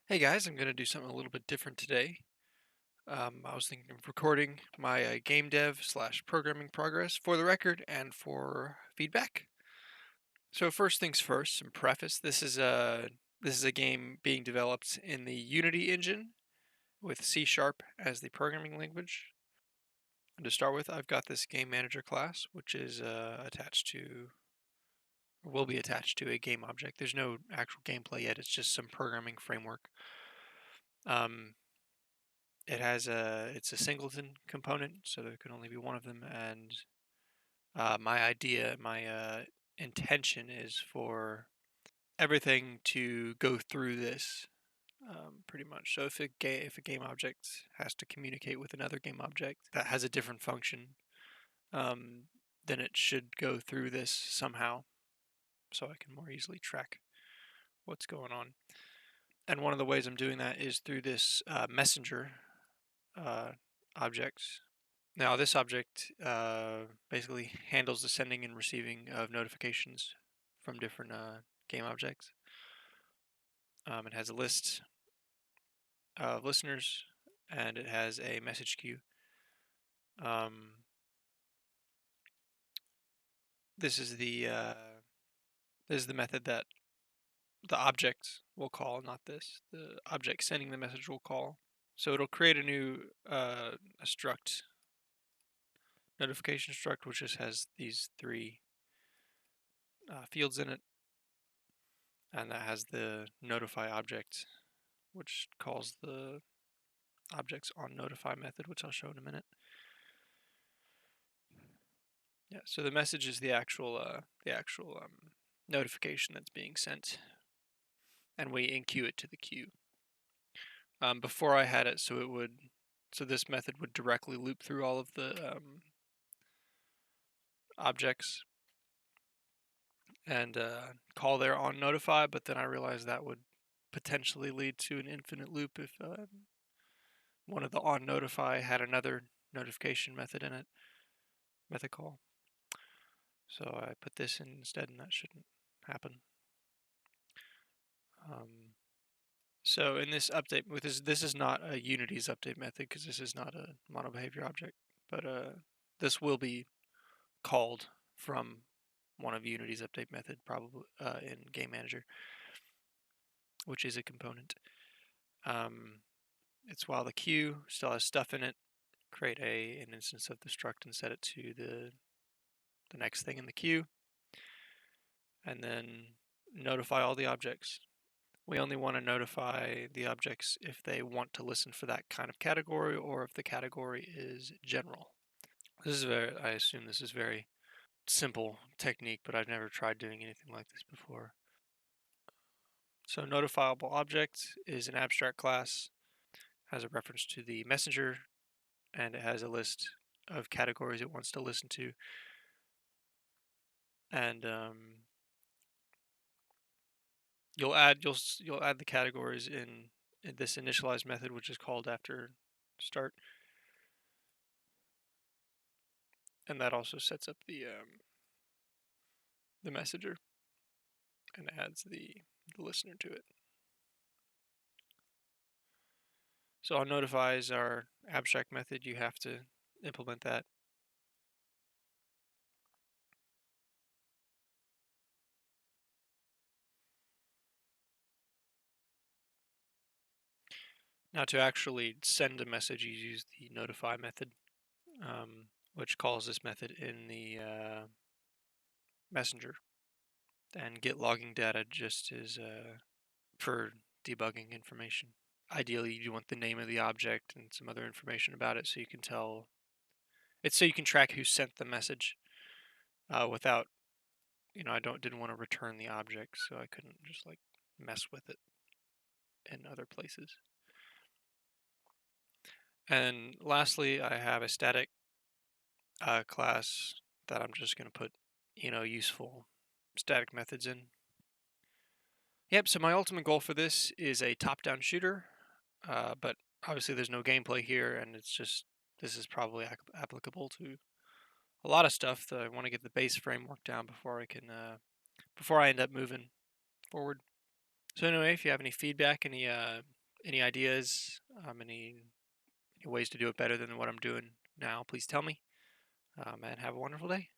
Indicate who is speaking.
Speaker 1: Hey guys, I'm going to do something a little bit different today. I was thinking of recording my game dev slash programming progress for the record and for feedback. So first things first, some preface. This is a game being developed in the Unity engine with C# as the programming language. And to start with, I've got this game manager class, which is attached to, or will be attached to a game object. There's no actual gameplay yet. It's just some programming framework. Um, it's a singleton component, so there can only be one of them. And my intention is for everything to go through this, pretty much. So if a game object has to communicate with another game object that has a different function, um, then it should go through this somehow, so I can more easily track what's going on. And one of the ways I'm doing that is through this messenger uh, object. Now, this object basically handles the sending and receiving of notifications from different game objects. It has a list of listeners, and it has a message queue. Um, this is the method that the object will call, not this. The object sending the message will call. So it'll create a new a struct, notification struct, which just has these three fields in it, and that has the notify object, which calls the objects on notify method, which I'll show in a minute. Yeah, so the message is the actual notification that's being sent, and we enqueue it to the queue. Before I had it, so this method would directly loop through all of the objects and call their on notify, but then I realized that would potentially lead to an infinite loop if one of the on notify had another notification method in it, method call. So I put this in instead, and that shouldn't happen. So in this update, with this is not a Unity's update method because this is not a mono behavior object, but this will be called from one of Unity's update method, probably in Game Manager, which is a component. It's while the queue still has stuff in it, create an instance of the struct and set it to the next thing in the queue, and then notify all the objects. We only want to notify the objects if they want to listen for that kind of category or if the category is general. I assume this is very simple technique, but I've never tried doing anything like this before. So notifiable object is an abstract class, has a reference to the messenger, and it has a list of categories it wants to listen to. And you'll add the categories in this initialize method, which is called after start, and that also sets up the messenger and adds the listener to it. So on notify is our abstract method. You have to implement that. Now to actually send a message, you use the notify method, which calls this method in the messenger. And get logging data just is for debugging information. Ideally, you want the name of the object and some other information about it so you can tell. It's so you can track who sent the message without, I didn't want to return the object, so I couldn't just like mess with it in other places. And lastly, I have a static class that I'm just going to put, useful static methods in. Yep, so my ultimate goal for this is a top-down shooter, but obviously there's no gameplay here, and this is probably applicable to a lot of stuff that I want to get the base framework down before I end up moving forward. So anyway, if you have any feedback, any any ideas, any ways to do it better than what I'm doing now, please tell me. And have a wonderful day.